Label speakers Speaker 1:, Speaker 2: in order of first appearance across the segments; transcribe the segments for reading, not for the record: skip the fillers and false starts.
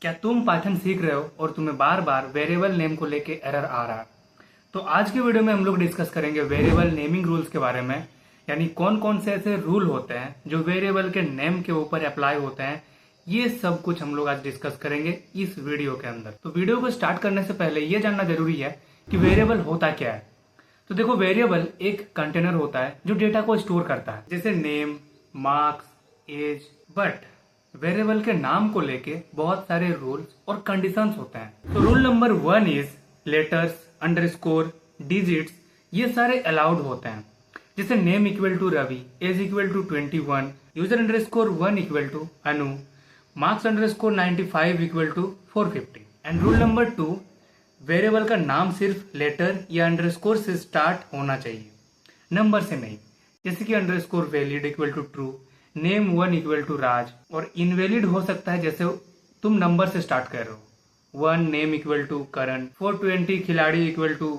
Speaker 1: क्या तुम पाइथन सीख रहे हो और तुम्हें बार बार वेरिएबल नेम को लेके एरर आ रहा है? तो आज की वीडियो में हम लोग डिस्कस करेंगे वेरिएबल नेमिंग रूल्स के बारे में, यानी कौन कौन से ऐसे रूल होते हैं जो वेरिएबल के नेम के ऊपर अप्लाई होते हैं। ये सब कुछ हम लोग आज डिस्कस करेंगे इस वीडियो के अंदर। तो वीडियो को स्टार्ट करने से पहले ये जानना जरूरी है कि वेरिएबल होता क्या है। तो देखो, वेरिएबल एक कंटेनर होता है जो डेटा को स्टोर करता है, जैसे name, marks, age. But variable के नाम को लेके बहुत सारे रूल्स और कंडीशंस होते हैं। तो rule number 1 is letters, underscore, digits, ये सारे अलाउड होते हैं। जैसे name equal to Ravi, age equal to 21, user underscore 1 equal to Anu, marks underscore 95 equal to 450। And rule number 2, variable का नाम सिर्फ लेटर या अंडरस्कोर से स्टार्ट होना चाहिए, नंबर से नहीं। जैसे कि underscore valid equal to true, name 1 equal to Raj. और इनवैलिड हो सकता है जैसे तुम नंबर से स्टार्ट कर रहे हो, 1 नेम इक्वल टू करण, 420 खिलाड़ी इक्वल टू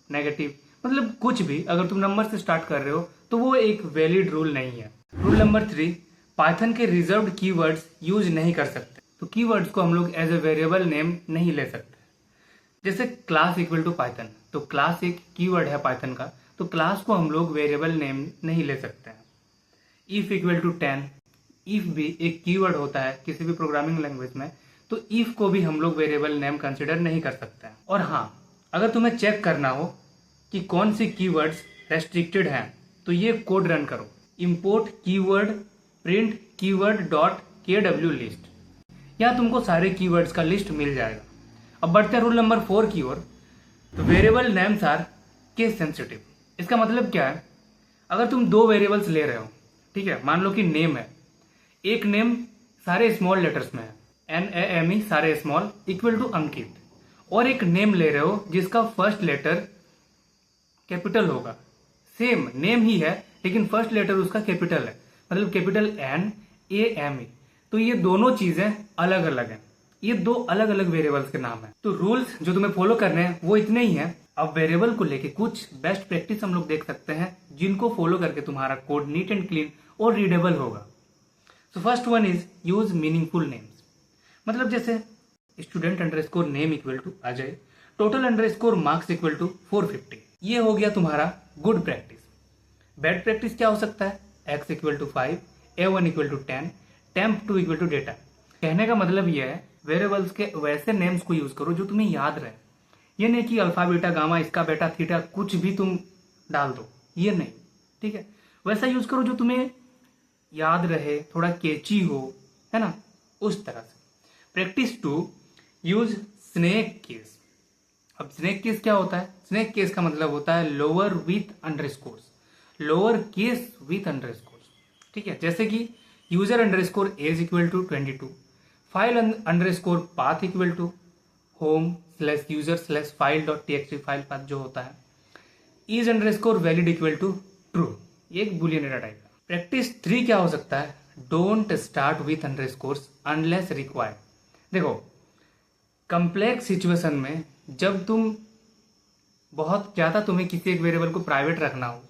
Speaker 1: नेगेटिव। मतलब कुछ भी अगर तुम नंबर से स्टार्ट कर रहे हो तो वो एक वैलिड रूल नहीं है। रूल नंबर 3, पाइथन के रिजर्व्ड कीवर्ड्स यूज नहीं कर सकते। तो कीवर्ड्स को हम लोग एज ए वेरिएबल नेम नहीं ले सकते। जैसे क्लास इक्वल टू पाइथन, तो क्लास एक कीवर्ड है पाइथन का, तो क्लास को हम लोग वेरिएबल नेम नहीं ले सकते हैं। इफ इक्वल टू 10, इफ भी एक कीवर्ड होता है किसी भी प्रोग्रामिंग लैंग्वेज में, तो इफ को भी हम लोग वेरिएबल नेम कंसिडर नहीं कर सकते हैं। और हाँ, अगर तुम्हें चेक करना हो कि कौन सी कीवर्ड्स रेस्ट्रिक्टेड हैं, तो ये कोड रन करो, import keyword print keyword dot KW list. यहाँ तुमको सारे कीवर्ड्स का लिस्ट मिल जाएगा। अब बढ़ते हैं रूल नंबर 4 की ओर। तो variable names are case sensitive. इसका मतलब क्या है? अगर तुम दो वेरिएबल्स ले रहे हो, ठीक है, मान लो कि नेम है, एक नेम सारे स्मॉल लेटर्स में है, NAME सारे स्मॉल इक्वल टू अंकित, और एक नेम ले रहे हो जिसका फर्स्ट लेटर कैपिटल होगा। सेम नेम ही है लेकिन फर्स्ट लेटर उसका कैपिटल है, मतलब कैपिटल NAME। तो ये दोनों चीजें अलग अलग हैं, ये दो अलग अलग वेरिएबल्स के नाम है। तो रूल्स जो तुम्हें फॉलो करने हैं वो इतने ही हैं। अब वेरिएबल को लेके कुछ बेस्ट प्रैक्टिस हम लोग देख सकते हैं जिनको फॉलो करके तुम्हारा कोड नीट एंड क्लीन और रीडेबल होगा। So first one is use meaningful names. मतलब जैसे student underscore name equal to Ajay, total underscore marks equal to 450। ये हो गया तुम्हारा गुड प्रैक्टिस। बैड प्रैक्टिस क्या हो सकता है? x equal to 5, A1 equal to 10, temp2 equal to data. कहने का मतलब ये है, वेरिएबल्स के वैसे नेम्स को यूज करो जो तुम्हें याद रहे। ये नहीं कि अल्फा बीटा गामा इसका बेटा थीटा कुछ भी तुम डाल दो, ये नहीं, ठीक है। वैसा यूज करो जो तुम्हें याद रहे, थोड़ा कैची हो, है ना, उस तरह से। Practice 2, use snake case. अब स्नेक केस क्या होता है? स्नेक केस का मतलब होता है lower with underscores, lower case with underscores, ठीक है। जैसे कि user underscore age equal to 22, file underscore path equal to home slash user slash file dot TXT file path जो होता है, is underscore valid equal to true, ये एक boolean data type है। प्रैक्टिस 3 क्या हो सकता है? Don't start with underscores unless required. देखो, कम्प्लेक्स सिचुएशन में जब तुम बहुत ज्यादा तुम्हें किसी एक वेरिएबल को प्राइवेट रखना हो,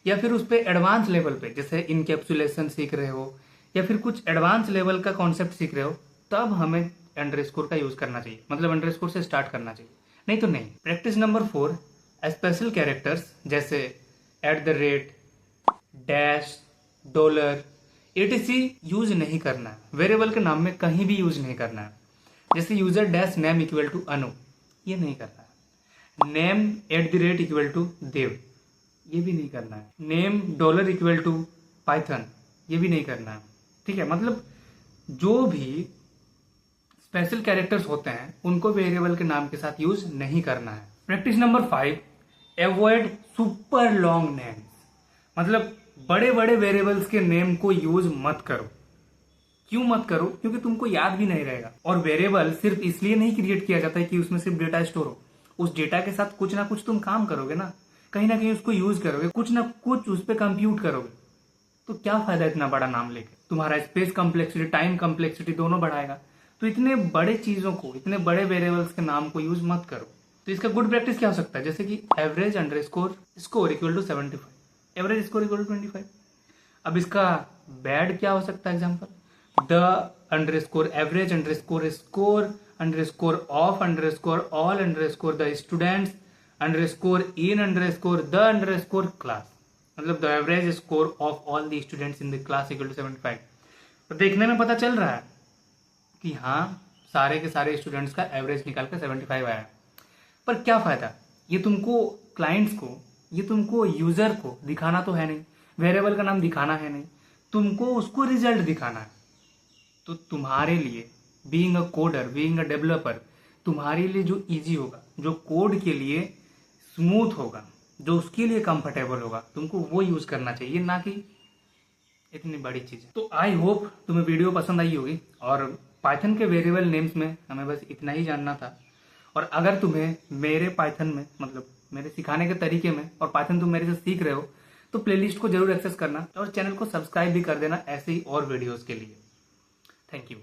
Speaker 1: या फिर उस पर एडवांस लेवल पे जैसे इनकैप्सुलेशन सीख रहे हो, या फिर कुछ एडवांस लेवल का कॉन्सेप्ट सीख रहे हो, तब हमें अंडरस्कोर का यूज करना चाहिए, मतलब अंडरस्कोर से स्टार्ट करना चाहिए, नहीं तो नहीं। प्रैक्टिस नंबर 4, स्पेशल कैरेक्टर्स जैसे @ डैश, डॉलर, etc यूज नहीं करना है। वेरिएबल के नाम में कहीं भी यूज नहीं करना है। जैसे user dash name equal to Anu, ये नहीं करना है। नेम @ इक्वल टू देव, ये भी नहीं करना है। Name dollar equal to Python, ये भी नहीं करना है, ठीक है। मतलब जो भी स्पेशल कैरेक्टर्स होते हैं उनको वेरिएबल के नाम के साथ यूज नहीं करना है। Practice number 5, avoid super long names. मतलब बड़े बड़े वेरिएबल्स के नेम को यूज मत करो। क्यों मत करो? क्योंकि तुमको याद भी नहीं रहेगा। और वेरिएबल सिर्फ इसलिए नहीं क्रिएट किया जाता है कि उसमें सिर्फ डेटा स्टोर हो, उस डेटा के साथ कुछ ना कुछ तुम काम करोगे ना कहीं उसको यूज करोगे, कुछ ना कुछ उस पर कंप्यूट करोगे। तो क्या फायदा इतना बड़ा नाम लेके? तुम्हारा स्पेस कॉम्प्लेक्सिटी, टाइम कॉम्प्लेक्सिटी दोनों बढ़ाएगा। तो इतने बड़े चीजों को, इतने बड़े वेरिएबल्स के नाम को यूज मत करो। तो इसका गुड प्रैक्टिस क्या हो सकता है? जैसे कि average underscore score equal to 75, average score equal to 25। अब इसका बैड क्या हो सकता है? Example, the underscore average underscore score underscore of underscore all underscore the students underscore in underscore the underscore class, मतलब the average score of all the students in the class equal to 75। तो देखने में पता चल रहा है कि हाँ सारे के सारे स्टूडेंट्स का एवरेज निकाल कर 75 आया। पर क्या फायदा, ये तुमको क्लाइंट्स को, ये तुमको यूजर को दिखाना तो है नहीं, वेरिएबल का नाम दिखाना है नहीं, तुमको उसको रिजल्ट दिखाना है। तो तुम्हारे लिए being a coder, being a developer, तुम्हारे लिए जो इजी होगा, जो कोड के लिए स्मूथ होगा, जो उसके लिए कंफर्टेबल होगा, तुमको वो यूज करना चाहिए, ना कि इतनी बड़ी चीज। तो आई होप तुम्हें वीडियो पसंद आई होगी और पाइथन के वेरिएबल नेम्स में हमें बस इतना ही जानना था। और अगर तुम्हें मेरे पाइथन में, मतलब मेरे सिखाने के तरीके में, और पाइथन तुम मेरे से सीख रहे हो, तो प्लेलिस्ट को जरूर एक्सेस करना और चैनल को सब्सक्राइब भी कर देना ऐसे ही और वीडियोस के लिए। Thank you.